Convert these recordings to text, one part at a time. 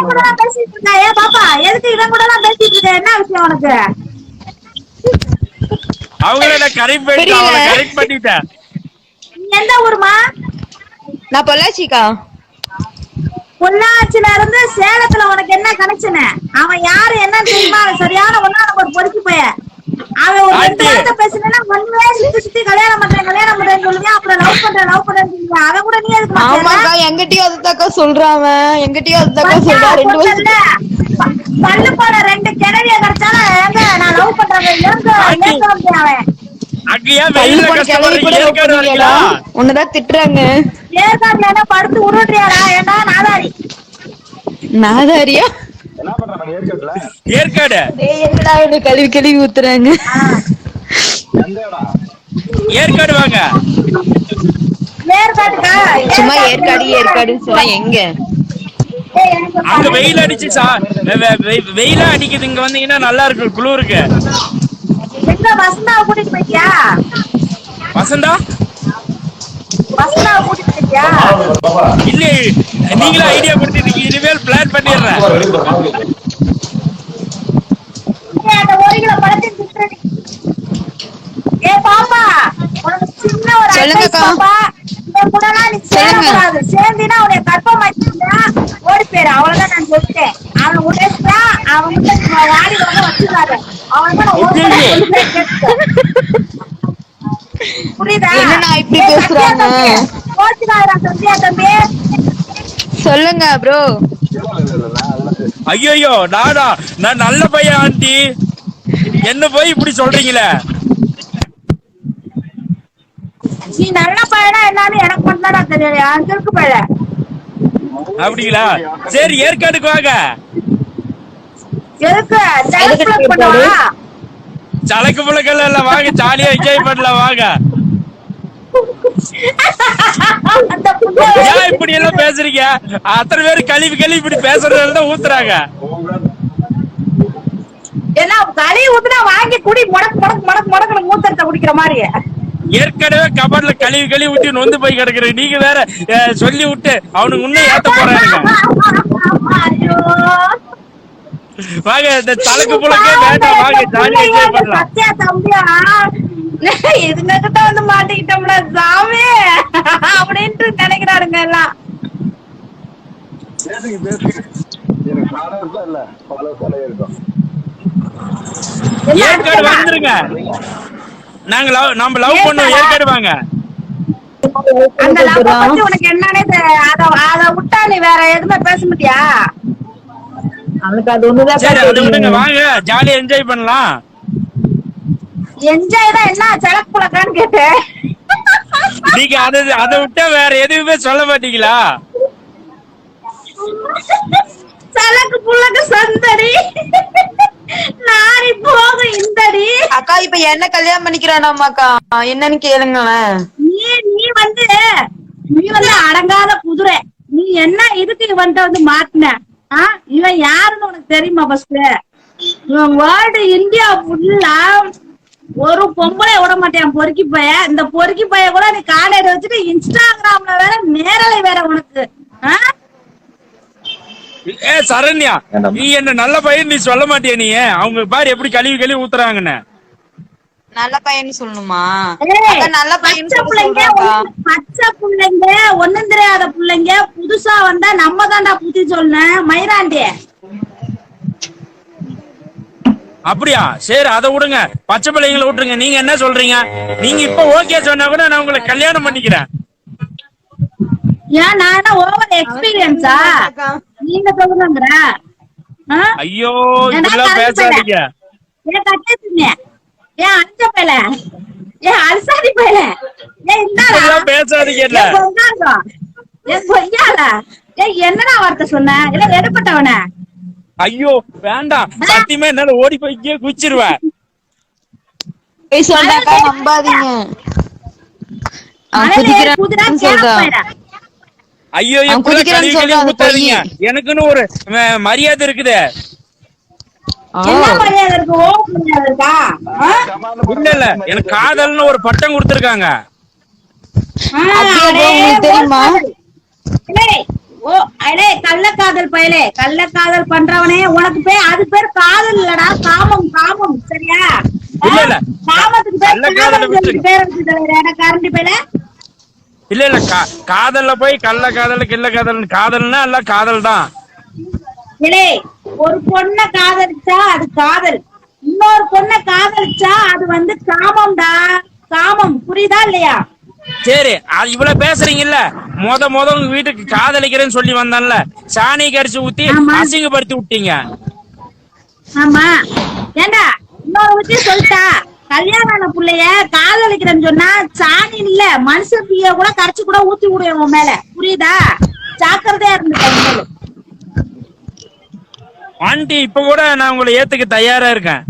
இவன் கூட தான் பேசிட்டு இருக்கா? ஏன் பாப்பா எதுக்கு இவன் கூட தான் பேசிட்டு இருக்க? என்ன விஷயம் உனக்கு? அவங்கள நான் கரெக்ட் பண்ணிட்டேன், அவளை கரெக்ட் பண்ணிட்டேன். நீ எந்த ஊருமா? நான் பொள்ளாச்சிக்கா. பொள்ளாச்சில இருந்து சேலத்துல உனக்கு என்ன கனெக்ஷன்? அவன் யாரு என்னன்னு தெரியுமா? சரியான ஒன்னா ஒரு பொறுக்கி பையன். அவன் ஒரு 2 வார்த்தை பேசினா ஒண்ணுமே சுத்தி கல்யாணம் பண்றேன்னு சொல்லுங்க. அப்புறம் லவ் பண்றேன் சொல்லுங்க. அவன் கூட நீ எதுக்கு? ஆமாக்கா, எங்கிட்டயும் அதுதாக்கா சொல்றான். எங்கிட்டயும் அதுதாக்கா சொல்றான். 2 வருஷம் பல்லு போட 2 கிணவிய கிடைச்சாலும் எங்க நான் லவ் பண்றேன் அவன். உன்னதான் திட்டுறாங்க. ஏற்காடுல படுத்து உருட்டுறியாடா? ஏண்டா நாதாரி? நாதாரியா? ஏற்காடு கழுவி கழுவி ஊத்துறாங்க. ஏற்காடு வாங்க. சும்மா ஏற்காடுன்னு சொன்னா எங்க? அங்க வெயில் அடிச்சு வெயிலா அடிக்குது. இங்க வந்தீங்கன்னா நல்லா இருக்கு, குளிருக்கு. வசந்தாவை கூட்டிட்டு போயிட்டியா? வசந்தா கூட்டிட்டு போயிட்டியா? இல்ல, நீங்களே ஐடியா கொடுத்துருக்கீங்க. இனிமேல் பிளான் பண்ணிடுறேன். அந்த 1 கிலோ பழத்தை ஏ பாப்பா, உனக்கு சின்ன ஒரு அட்வைஸ் பாப்பா. இவன் கூட நீ சேரக்கூடாது. சேர்ந்தினா உன்னை கற்பமாக்கிட்டா ஓடி போயிரு. அவ்வளவுதான் நான் சொல்லிட்டேன். அவன் உடனே அவன் வாடி வந்து வச்சுக்காரு. அவன் கூட புரியுதா? இப்படி பேசுறாங்க. கோச்சுக்காரா சந்தியா தம்பி? சொல்லுங்க ப்ரோ. ஐயோ, நான் நல்ல பையன் ஆண்டி, என்ன போய் இப்படி சொல்றீங்களே? நீ நல்ல பையனா என்னன்னு எனக்கு மட்டும் தான் தெரியும். அங்கிருக்கு பையன். அப்படிங்களா? சரி, ஏற்காடுக்கு வாங்க. எதுக்கு பண்ணுவா? சலக்கு புழக்கெல்லாம் இல்ல, வாங்க, ஜாலியா என்ஜாய் பண்ணலாம் வாங்க. ஏன் இப்படி எல்லாம் பேசுறீங்க? அத்தனை பேரு கழிவு இப்படி பேசுறதுதான் ஊத்துறாங்க. ஏன்னா கழுவி ஊத்துனா வாங்கி குடி, முடக்கு மூத்தத்தை குடிக்கிற மாதிரி. ஏற்கனவே கபர்ல கழுவி ஊத்தி நொந்து போய் கிடக்குற நீங்க வேற சொல்லி விட்டு அவனுக்கு முன்னே ஏத்த போறாங்க. வாங்க, இந்த தலக்கு புழக்கே வேண்டாம், வாங்க, ஜாலியா என்ஜாய் பண்ணலாம். தம்பியா இதுங்கிட்ட வந்து மாட்டிக்கிட்டோம்ல சாமி அப்படின்ட்டு நினைக்கிறாருங்க எல்லாம். ஏற்காடு வந்துருங்க. நம்ம லவ் பண்ணுவோம். ஏற்காடு வாங்க. அந்த லவ் பத்தி உனக்கு என்னன்னே அத விட்டா நீ வேற எதுவுமே பேச முடியா? அவனுக்கு அது ஒண்ணுதான். சரி, அது விடுங்க, வாங்க, ஜாலியா என்ஜாய் பண்ணலாம். என்ஜாய் தான் என்ன சலக்கு புழக்கான்னு கேட்டேன். நீங்க அதை விட்டா வேற எதுவுமே சொல்ல மாட்டீங்களா? சலக்கு புழக்கு சந்தடி நாரி போக இந்தடி. அக்கா இப்ப என்ன கல்யாணம் பண்ணிக்கிறானாமாக்கா? என்னன்னு கேளுங்களேன். நீ வந்து அடங்காத குதிரை. நீ என்ன இதுக்கு இவன்ட்ட வந்து மாட்டின? இவன் யாருன்னு உனக்கு தெரியுமா? ஃபர்ஸ்ட் இவன் வேர்ல்டு இந்தியா ஃபுல்லா ஒரு பொம்பளை விட மாட்டேன். பொறுக்கி பைய. இந்த பொறுக்கி பைய கூட நீ காலையில வச்சுட்டு இன்ஸ்டாகிராம்ல வேற நேரலை வேற உனக்கு. சரண்யா, நீ என்ன நல்ல பையன் நீ சொல்ல மாட்டியா? நீ அவங்க பாரு எப்படி கழுவி ஊத்துறாங்கன்னு. நல்ல பையன் சொல்லணுமா? நல்ல பையன் பச்சை பிள்ளைங்க, ஒண்ணும் தெரியாத பிள்ளைங்க புதுசா வந்தா நம்ம தான்டா புத்தி சொல்லணும். மயிராண்டி அப்படியா? சரி, அதை விடுங்க, பச்சை பிள்ளைங்களை விட்டுருங்க. நீங்க என்ன சொல்றீங்க? நீங்க இப்ப ஓகே சொன்னா கூட நான் உங்களை கல்யாணம் பண்ணிக்கிறேன். ஏன் நான் என்ன ஓவர் எக்ஸ்பீரியன்ஸா? நீங்க சொல்லுங்க. ஐயோ, இதெல்லாம் பேசாதீங்க. ஏன் கட்டீங்க? ஏன் அஞ்ச பையல? ஏன் அல்சாதி பையல? ஏன் இந்தாடா பேசாதீங்க. ஏன் பொய்யால? ஏன் என்னடா வார்த்தை சொன்ன? இல்ல எடுப்பட்டவன? ஐயோ வேண்டாம், சத்தியமா என்னால ஓடி போய் குச்சிருவேன். நம்பாதீங்க. ஐயோ, ஊத்தாதீங்க. எனக்குன்னு ஒரு மரியாதை இருக்குது. இல்ல, எனக்கு காதல்னு ஒரு பட்டம் கொடுத்திருக்காங்க. தெரியுமா? ஓ அடே கள்ளக்காதல் பயலே, கள்ளக்காதல் பண்றவனே உனக்கு அது பேர் காதல் இல்லடா, காமம் காமம் சரியா? இல்ல இல்ல காமத்துக்கு பேர் கள்ளக்காதலை காதல் விட்டுருங்க. பேர் வச்சுட்டு கரண்டி பயல. இல்ல இல்ல காதல்ல போய் கள்ள காதல் கிள்ள காதல், காதல்னா எல்லாம் காதல் தான். இலே ஒரு பொண்ணை காதலிச்சா அது காதல், இன்னொரு பொண்ணை காதலிச்சா அது வந்து காமம்டா, காமம். புரியுதா இல்லையா? சரி இவ்வளவு பேசுறீங்கல்ல, முத உங்க வீட்டுக்கு காதலிக்கிறேன்னு சொல்லி வந்தான்ல, சாணி கரிச்சு ஊத்தி ஆமா. அசிங்கப்படுத்தி விட்டீங்க. ஆமா ஏண்டா இன்னொரு விஷயம் சொல்லிட்டா, கல்யாணம் ஆன புள்ளைய காதலிக்கிறேன்னு சொன்னா சாணி இல்ல மனுஷன் தீய கூட கரைச்சு கூட ஊத்தி விடுவேன் உன் மேல. புரியுதா? ஜாக்கிரதையா இருந்துக்க. ஆண்டி இப்ப கூட நான் உங்களை ஏத்துக்க தயாரா இருக்கேன்.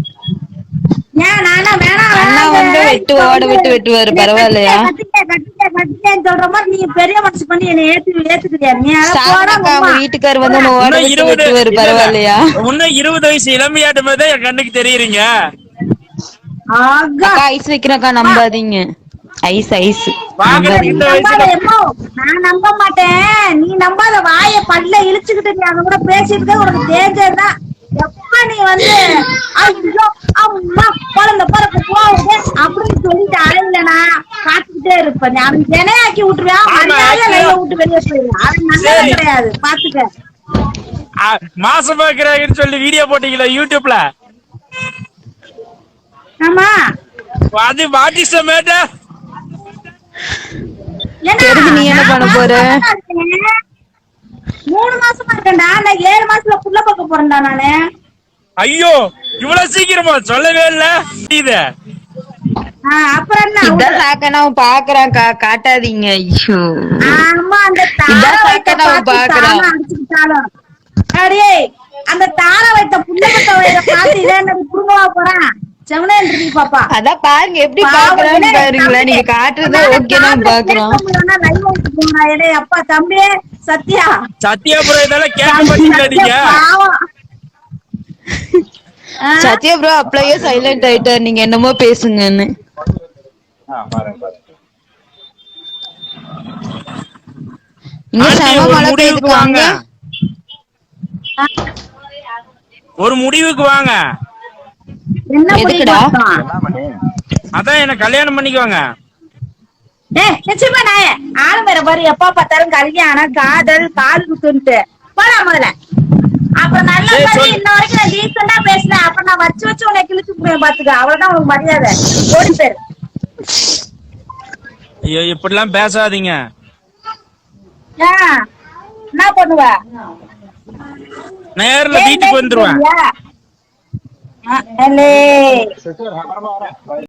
ஏன் நானா வேணாம் அண்ணா வந்து வெட்டு ஓட விட்டு வெட்டுவாரு, பரவாயில்லையா? கட்டிட்டேன்னு சொல்ற மாதிரி நீங்க பெரிய மனசு பண்ணி என்னை ஏத்துக்கிறியா? நீ சாப்பிடாக்கா அவங்க வீட்டுக்காரர் வந்து உன்னை ஓட விட்டு வெட்டுவாரு, பரவாயில்லையா? இன்னும் 20 வயசு இளமையாட்டு மாதிரி என் கண்ணுக்கு தெரியுறீங்க. அக்கா ஐஸ் வைக்கிறக்கா, நம்பாதீங்க. ஐஸ் ஐஸ் நான் நம்ப மாட்டேன், நீ நம்பாத. வாய பல்ல இழுச்சுக்கிட்டு நீ அவங்க கூட பேசிட்டு உனக்கு டேஞ்சர் தான். எப்ப நீ வந்து ஐயோ அம்மா குழந்தை பிறக்க போகுது அப்படின்னு சொல்லிட்டு அலையிலனா காத்துக்கிட்டே இருப்பேன். அவன் தினையாக்கி விட்டுருவான், மரியாதை லைவ விட்டு வெளியே போயிருவான். அவன் நல்லது கிடையாது, பாத்துக்க. மாசம் பாக்குறாங்கன்னு சொல்லி வீடியோ போட்டீங்களா யூடியூப்ல? ஆமா அது வாட்டிஸ் மேட்டர். தெரிஞ்சு நீ என்ன பண்ண போற? 3 மாசமா இருக்கேன்டா, நான் 7 மாசத்துல புள்ள பார்க்க போறேன்டா நானு. ஐயோ இவ்வளவு சீக்கிரமா சொல்லவே இல்ல. இது அப்புறம் என்ன? இதான் சாக்கனா பாக்குறான்க்கா, காட்டாதீங்க. ஐயோ ஆமா அந்த தார வைத்த அடிச்சுட்டாலும் அடே அந்த தார வைத்த புள்ளப்பட்ட வயத பார்த்து என்ன குடும்பமா போறான் செவனே பாப்பா. அதான் பாருங்க எப்படி பாக்குறான்னு பாருங்களேன். நீங்க காட்டுறதா ஓகே தான் பாக்குறோம். அப்பா தம்பி சத்யா சத்யாபுரம் இதெல்லாம் கேட்க மாட்டீங்க. சத்யா ப்ரோ அப்படியே சைலண்ட் ஆயிட்டார், நீங்க என்னமோ பேசுங்கன்னு. இங்க செம மழை பெய்யுதுக்காங்க. ஒரு முடிவுக்கு வாங்க. எதுக்குடா? அதான் என்ன கல்யாணம் பண்ணிக்குவாங்க. நிச்சயமா நாய ஆளு வேற பாரு, எப்ப பார்த்தாலும் கல்யாணம் காதல் கால் குத்துன்ட்டு போடா முதல்ல. அப்புறம் நல்ல மாதிரி இன்ன வரைக்கும் நான் டீசெண்டா பேசினேன், அப்ப நான் வச்சு உன்னை கிழிச்சு போய் பாத்துக்க. அவ்வளவுதான் உனக்கு மரியாதை. ஓடி பேரு. ஐயோ இப்படிலாம் பேசாதீங்க. என்ன பண்ணுவ? நேர்ல வீட்டுக்கு வந்துருவேன்.